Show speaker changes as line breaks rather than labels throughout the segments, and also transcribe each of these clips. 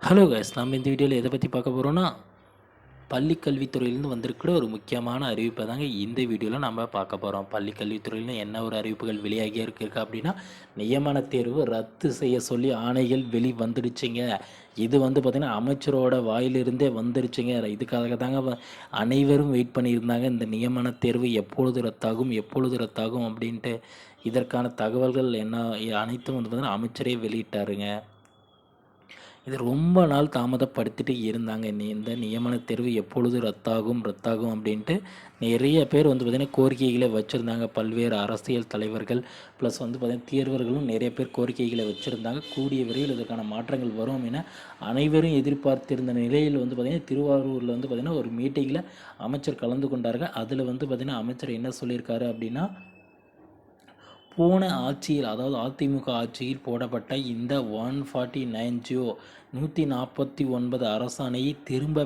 Hello guys, நம்ம இந்த வீடியோவில் எதை பற்றி பார்க்க போகிறோன்னா பள்ளி கல்வித்துறையிலேருந்து வந்திருக்கிற ஒரு முக்கியமான அறிவிப்பை தாங்க இந்த வீடியோவில் நம்ம பார்க்க போகிறோம். பள்ளி கல்வித்துறையில் என்ன ஒரு அறிவிப்புகள் வெளியாகி இருக்கு அப்படின்னா, நியமன தேர்வு ரத்து செய்ய சொல்லி ஆணைகள் வந்துடுச்சுங்க. இது பார்த்திங்கன்னா அமைச்சரோட வாயிலிருந்தே வந்துடுச்சுங்க. இதுக்காக தாங்க அனைவரும் வெயிட் பண்ணியிருந்தாங்க. இந்த நியமன தேர்வு எப்பொழுது ரத்தாகும் எப்பொழுது ரத்தாகும் அப்படின்ட்டு இதற்கான தகவல்கள் என்ன அனைத்தும் பார்த்திங்கன்னா அமைச்சரே வெளியிட்டாருங்க. இது ரொம்ப நாள் தாமதப்படுத்திட்டு இருந்தாங்க. இந்த நியமன தேர்வு எப்பொழுது ரத்தாகும் ரத்தாகும் அப்படின்ட்டு நிறைய பேர் பார்த்திங்கன்னா கோரிக்கைகளை வச்சுருந்தாங்க. பல்வேறு அரசியல் தலைவர்கள் ப்ளஸ் பார்த்திங்கன்னா தேர்வர்களும் நிறைய பேர் கோரிக்கைகளை வச்சுருந்தாங்க. கூடிய விரைவில் இதற்கான மாற்றங்கள் வரும் என அனைவரும் எதிர்பார்த்திருந்த நிலையில் பார்த்திங்கன்னா திருவாரூரில் பார்த்திங்கன்னா ஒரு மீட்டிங்கில் அமைச்சர் கலந்து கொண்டார்கள். அதில் பார்த்திங்கன்னா அமைச்சர் என்ன சொல்லியிருக்காரு அப்படின்னா, போன ஆட்சியில், அதாவது அதிமுக ஆட்சியில் போடப்பட்ட இந்த 149 அரசாணையை திரும்ப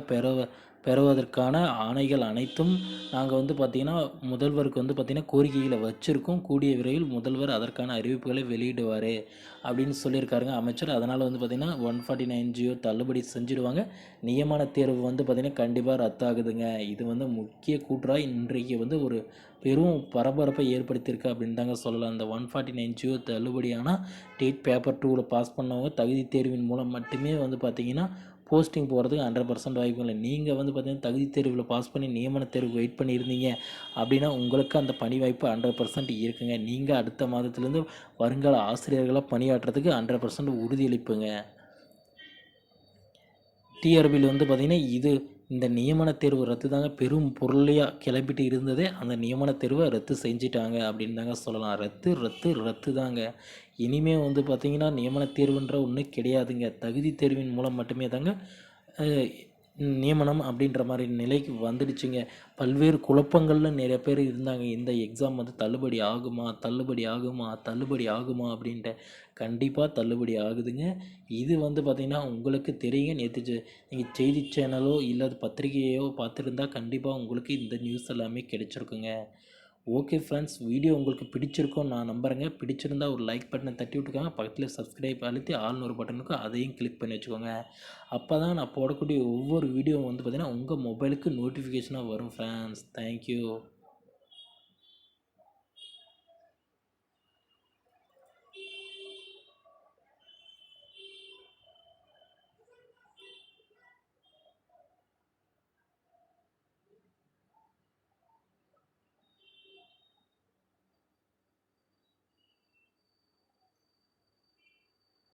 பெறுவதற்கான ஆணைகள் அனைத்தும் நாங்கள் பார்த்திங்கன்னா முதல்வருக்கு பார்த்திங்கன்னா கோரிக்கைகளை வச்சுருக்கோம். கூடிய விரைவில் முதல்வர் அதற்கான அறிவிப்புகளை வெளியிடுவார் அப்படின்னு சொல்லியிருக்காருங்க அமைச்சர். அதனால் பார்த்திங்கன்னா 149 தள்ளுபடி செஞ்சுடுவாங்க. நியமன தேர்வு பார்த்திங்கன்னா கண்டிப்பாக ரத்தாகுதுங்க. இது முக்கிய கூற்றாக இன்றைக்கு ஒரு பெரும் பரபரப்பை ஏற்படுத்தியிருக்கு அப்படின்னு தாங்க சொல்லலாம். அந்த 149 தள்ளுபடியான டேட் பேப்பர் 2வில் பாஸ் பண்ணவங்க தகுதி தேர்வின் மூலம் மட்டுமே பார்த்திங்கன்னா போஸ்டிங் போகிறதுக்கு 100% வாய்ப்பு இல்லை. நீங்கள் பார்த்திங்கன்னா தகுதி தேர்வில் பாஸ் பண்ணி நியமன தேர்வு வெயிட் பண்ணியிருந்தீங்க அப்படின்னா உங்களுக்கு அந்த பணி வாய்ப்பு 100% இருக்குங்க. நீங்கள் அடுத்த மாதத்துலேருந்து வருங்கால ஆசிரியர்களாக பணியாற்றுறதுக்கு 100% உறுதியளிப்புங்க. டிஆர்பியில் பார்த்திங்கன்னா இந்த நியமன தேர்வு ரத்து தாங்க பெரும் பொருளையாக கிளப்பிட்டு இருந்ததே. அந்த நியமன தேர்வை ரத்து செஞ்சிட்டாங்க அப்படின்னு தாங்க சொல்லலாம். ரத்து தாங்க. இனிமேல் பார்த்திங்கன்னா நியமன தேர்வுன்ற ஒன்று கிடையாதுங்க. தகுதி தேர்வின் மூலம் மட்டுமே தாங்க நியமனம் அப்படின்ற மாதிரி நிலைக்கு வந்துடுச்சுங்க. பல்வேறு குழப்பங்களில் நிறைய பேர் இருந்தாங்க. இந்த எக்ஸாம் தள்ளுபடி ஆகுமா அப்படின்ட்டு. கண்டிப்பாக தள்ளுபடி ஆகுதுங்க. இது பார்த்திங்கன்னா உங்களுக்கு தெரியுங்க. நேற்று நீங்கள் செய்தி சேனலோ இல்லை பத்திரிகையோ பார்த்துருந்தா கண்டிப்பாக உங்களுக்கு இந்த நியூஸ் எல்லாமே கிடைச்சிருக்குங்க. ஓகே ஃப்ரெண்ட்ஸ், வீடியோ உங்களுக்கு பிடிச்சிருக்கோன்னு நான் நம்புகிறேங்க. பிடிச்சிருந்தா ஒரு லைக் பட்டனை தட்டி விட்டுக்கோங்க. பக்கத்தில் சப்ஸ்கிரைப் அழுத்தி ஆல்னு ஒரு பட்டன் இருக்கும், அதையும் கிளிக் பண்ணி வச்சுக்கோங்க. அப்போ தான் நான் போடக்கூடிய ஒவ்வொரு வீடியோ பார்த்திங்கன்னா உங்கள் மொபைலுக்கு நோட்டிஃபிகேஷனாக வரும் ஃப்ரெண்ட்ஸ். தேங்க்யூ.